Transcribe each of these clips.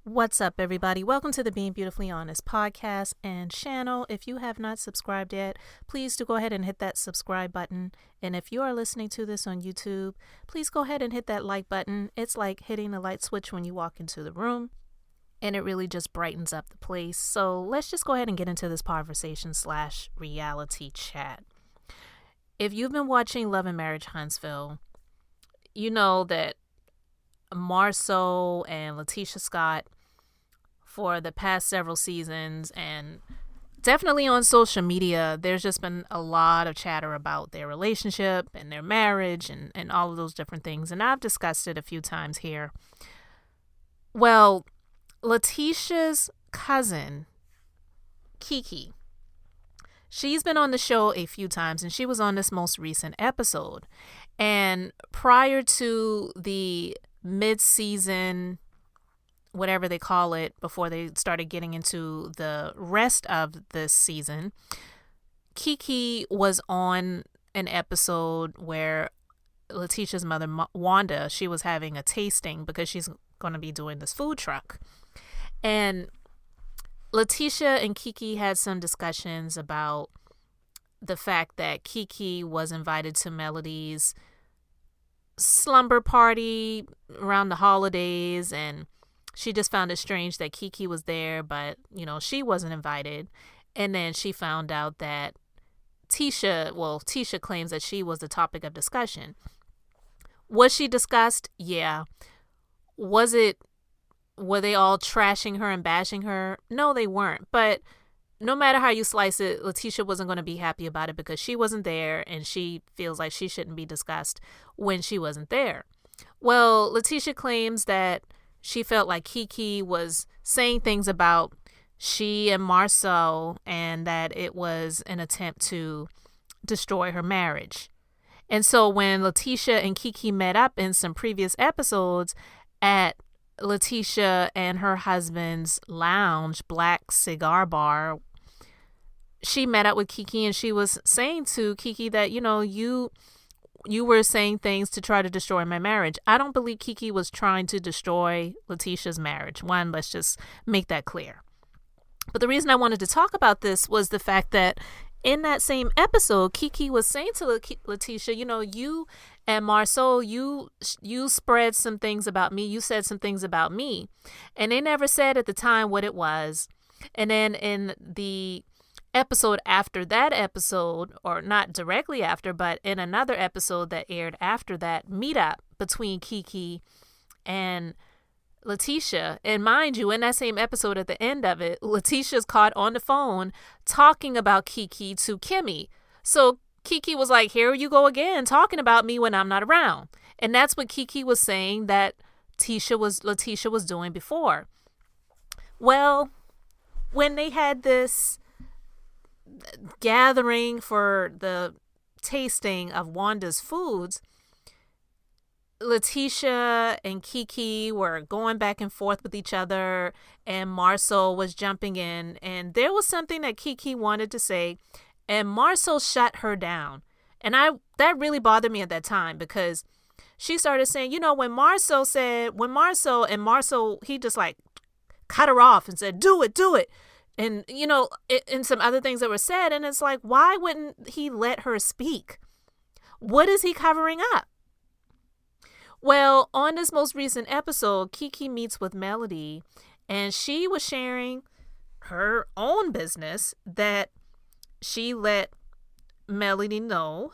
What's up, everybody? Welcome to the Being Beautifully Honest podcast and channel. If you have not subscribed yet, please do go ahead and hit that subscribe button. And if you are listening to this on YouTube, please go ahead and hit that like button. It's like hitting the light switch when you walk into the room, and it really just brightens up the place. So let's just go ahead and get into this conversation/reality chat. If you've been watching Love and Marriage Huntsville, you know that Marsau and Latisha Scott, for the past several seasons, and definitely on social media, there's just been a lot of chatter about their relationship and their marriage and all of those different things. And I've discussed it a few times here. Well, Latisha's cousin, Keke, she's been on the show a few times, and she was on this most recent episode. And prior to the mid-season, whatever they call it, before they started getting into the rest of this season, Keke was on an episode where Latisha's mother, Wanda, she was having a tasting because she's going to be doing this food truck. And Latisha and Keke had some discussions about the fact that Keke was invited to Melody's slumber party around the holidays, and she just found it strange that Keke was there, but, she wasn't invited. And then she found out that Tisha claims that she was the topic of discussion. Was she discussed? Yeah. Were they all trashing her and bashing her? No, they weren't. But no matter how you slice it, Latisha wasn't going to be happy about it because she wasn't there, and she feels like she shouldn't be discussed when she wasn't there. Well, Latisha claims that she felt like Keke was saying things about she and Marsau, and that it was an attempt to destroy her marriage. And so when Latisha and Keke met up in some previous episodes at Latisha and her husband's lounge, Black Cigar Bar, she met up with Keke, and she was saying to Keke that, you were saying things to try to destroy my marriage. I don't believe Keke was trying to destroy Latisha's marriage. One, let's just make that clear. But the reason I wanted to talk about this was the fact that in that same episode, Keke was saying to Latisha, you and Marsau, you spread some things about me. You said some things about me. And they never said at the time what it was. And then in the episode after that episode, or not directly after, but in another episode that aired after that meetup between Keke and Latisha, and mind you, in that same episode at the end of it, Latisha's caught on the phone talking about Keke to Kimmy. So Keke was like, here you go again, talking about me when I'm not around. And that's what Keke was saying that Latisha was doing before. Well, when they had this gathering for the tasting of Wanda's foods, Latisha and Keke were going back and forth with each other, and Marsau was jumping in, and there was something that Keke wanted to say, and Marsau shut her down. And that really bothered me at that time, because she started saying, when Marsau, he just like cut her off and said, do it. And, and some other things that were said. And it's like, why wouldn't he let her speak? What is he covering up? Well, on this most recent episode, Keke meets with Melody, and she was sharing her own business that she let Melody know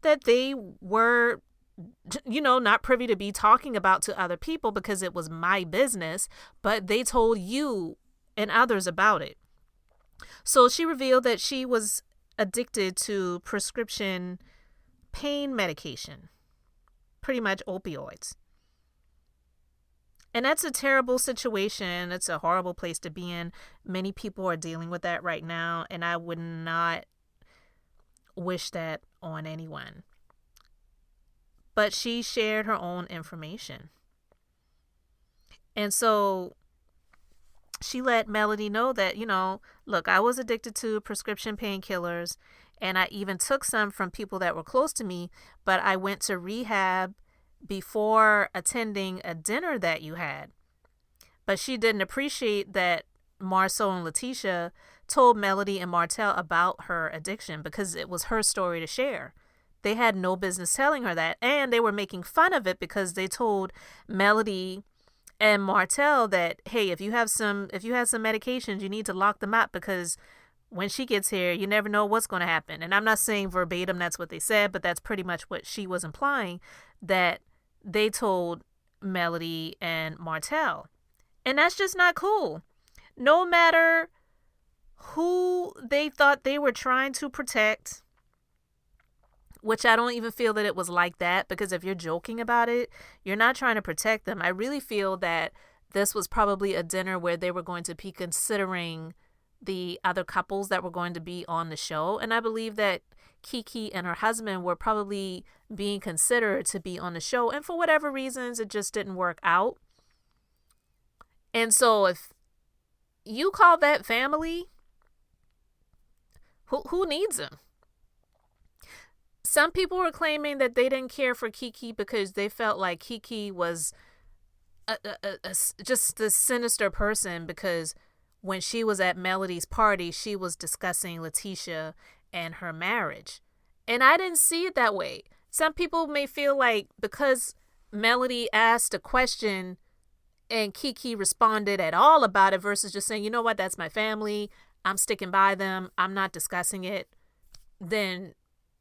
that they were, not privy to be talking about to other people because it was my business, but they told you and others about it. So she revealed that she was addicted to prescription pain medication, pretty much opioids. And that's a terrible situation. It's a horrible place to be in. Many people are dealing with that right now, and I would not wish that on anyone. But she shared her own information. And so she let Melody know that, look, I was addicted to prescription painkillers, and I even took some from people that were close to me, but I went to rehab before attending a dinner that you had. But she didn't appreciate that Marsau and Latisha told Melody and Martell about her addiction because it was her story to share. They had no business telling her that, and they were making fun of it because they told Melody and Martell that, hey, if you have some medications, you need to lock them up because when she gets here, you never know what's going to happen. And I'm not saying verbatim that's what they said, but that's pretty much what she was implying, that they told Melody and Martell. And that's just not cool. No matter who they thought they were trying to protect, which I don't even feel that it was like that, because if you're joking about it, you're not trying to protect them. I really feel that this was probably a dinner where they were going to be considering the other couples that were going to be on the show. And I believe that Keke and her husband were probably being considered to be on the show. And for whatever reasons, it just didn't work out. And so if you call that family, who needs them? Some people were claiming that they didn't care for Keke because they felt like Keke was just this sinister person, because when she was at Melody's party, she was discussing Latisha and her marriage. And I didn't see it that way. Some people may feel like because Melody asked a question and Keke responded at all about it versus just saying, you know what, that's my family, I'm sticking by them, I'm not discussing it, then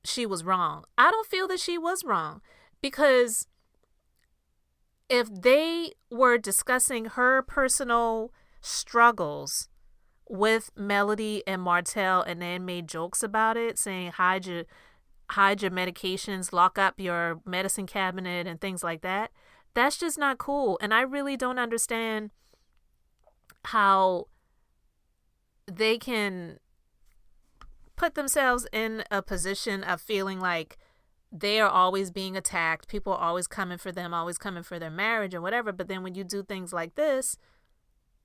she was wrong. I don't feel that she was wrong, because if they were discussing her personal struggles with Melody and Martell and then made jokes about it, saying hide your medications, lock up your medicine cabinet and things like that, that's just not cool. And I really don't understand how they can put themselves in a position of feeling like they are always being attacked. People are always coming for them, always coming for their marriage or whatever. But then when you do things like this,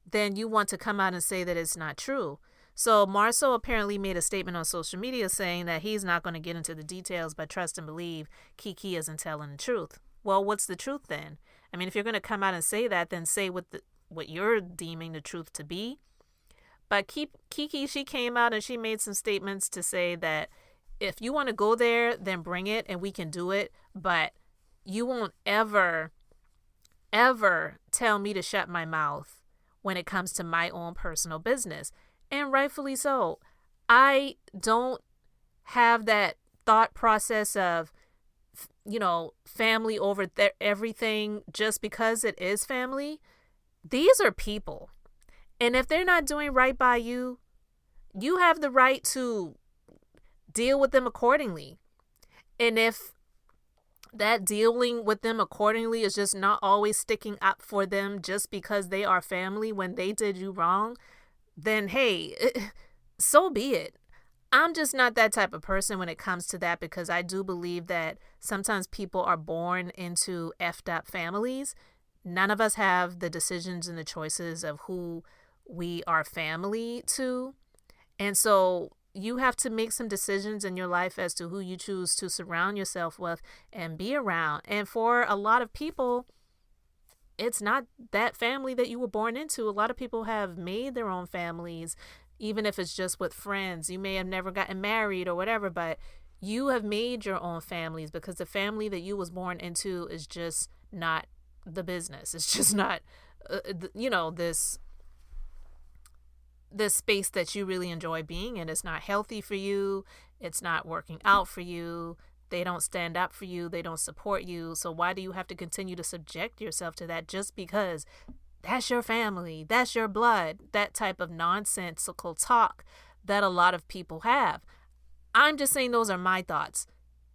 then you want to come out and say that it's not true. So Marsau apparently made a statement on social media saying that he's not going to get into the details, but trust and believe Keke isn't telling the truth. Well, what's the truth then? I mean, if you're going to come out and say that, then say what you're deeming the truth to be. But Keke, she came out and she made some statements to say that if you want to go there, then bring it and we can do it. But you won't ever tell me to shut my mouth when it comes to my own personal business. And rightfully so. I don't have that thought process of, family over everything just because it is family. These are people. And if they're not doing right by you, you have the right to deal with them accordingly. And if that dealing with them accordingly is just not always sticking up for them just because they are family when they did you wrong, then hey, so be it. I'm just not that type of person when it comes to that, because I do believe that sometimes people are born into effed up families. None of us have the decisions and the choices of who we are family to. And so you have to make some decisions in your life as to who you choose to surround yourself with and be around. And for a lot of people, it's not that family that you were born into. A lot of people have made their own families, even if it's just with friends. You may have never gotten married or whatever, but you have made your own families because the family that you was born into is just not the business. It's just not, this space that you really enjoy being in. It's not healthy for you. It's not working out for you. They don't stand up for you. They don't support you. So why do you have to continue to subject yourself to that just because that's your family, that's your blood? That type of nonsensical talk that a lot of people have. I'm just saying those are my thoughts.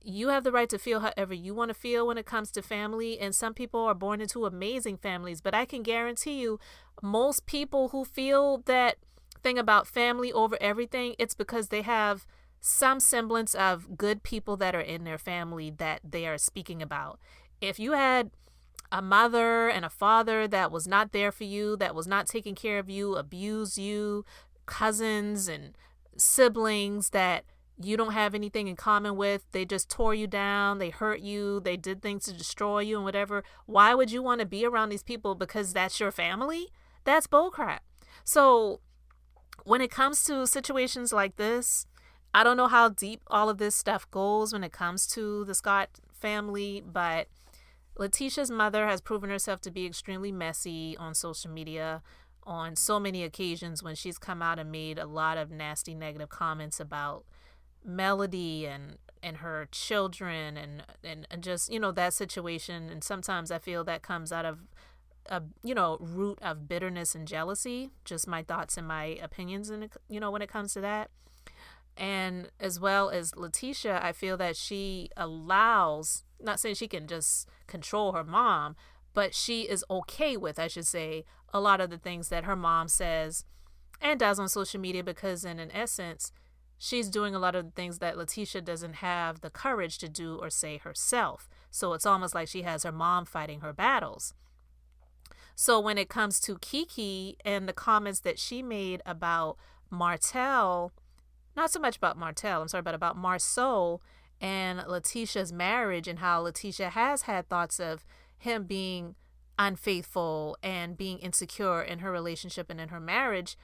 You have the right to feel however you want to feel when it comes to family. And some people are born into amazing families. But I can guarantee you, most people who feel that thing about family over everything, it's because they have some semblance of good people that are in their family that they are speaking about. If you had a mother and a father that was not there for you, that was not taking care of you, abused you, cousins and siblings that you don't have anything in common with, they just tore you down, they hurt you, they did things to destroy you and whatever, why would you want to be around these people because that's your family? That's bullcrap. So when it comes to situations like this, I don't know how deep all of this stuff goes when it comes to the Scott family, but Latisha's mother has proven herself to be extremely messy on social media on so many occasions when she's come out and made a lot of nasty negative comments about Melody and her children and just, that situation. And sometimes I feel that comes out of a root of bitterness and jealousy. Just my thoughts and my opinions, and when it comes to that. And as well as Latisha, I feel that she allows, not saying she can just control her mom, but she is okay with, I should say, a lot of the things that her mom says and does on social media, because in essence, she's doing a lot of the things that Latisha doesn't have the courage to do or say herself. So it's almost like she has her mom fighting her battles. So when it comes to Keke and the comments that she made about Martell, not so much about Martell, but about Marsau and Latisha's marriage, and how Latisha has had thoughts of him being unfaithful and being insecure in her relationship and in her marriage.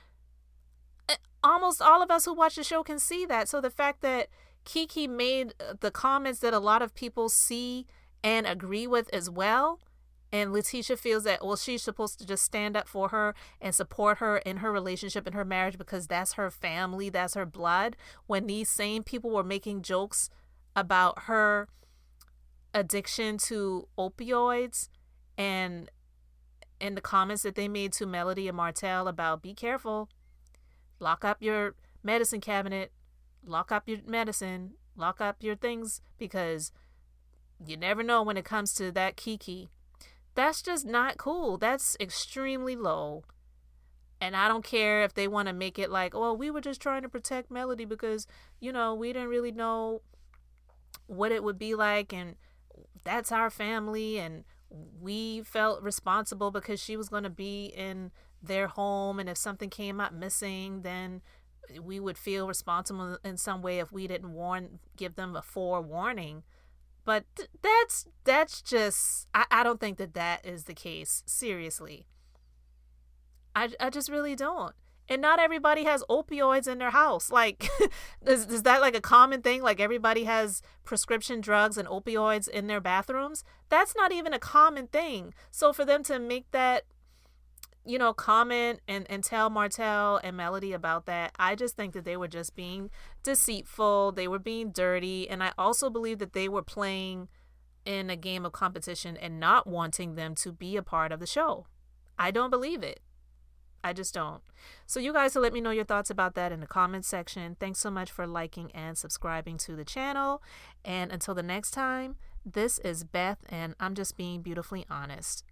Almost all of us who watch the show can see that. So the fact that Keke made the comments that a lot of people see and agree with as well, and Latisha feels that, well, she's supposed to just stand up for her and support her in her relationship and her marriage because that's her family, that's her blood, when these same people were making jokes about her addiction to opioids and the comments that they made to Melody and Martell about, be careful, lock up your medicine cabinet, lock up your medicine, lock up your things, because you never know when it comes to that Keke. That's just not cool. That's extremely low. And I don't care if they want to make it like, oh, we were just trying to protect Melody because, we didn't really know what it would be like, and that's our family, and we felt responsible because she was going to be in their home, and if something came up missing, then we would feel responsible in some way if we didn't give them a forewarning. But that's just, I don't think that is the case. Seriously. I just really don't. And not everybody has opioids in their house. Like, is that like a common thing? Like everybody has prescription drugs and opioids in their bathrooms? That's not even a common thing. So for them to make that, comment and tell Martell and Melody about that, I just think that they were just being deceitful. They were being dirty. And I also believe that they were playing in a game of competition and not wanting them to be a part of the show. I don't believe it. I just don't. So you guys will let me know your thoughts about that in the comments section. Thanks so much for liking and subscribing to the channel. And until the next time, this is Beth, and I'm just being beautifully honest.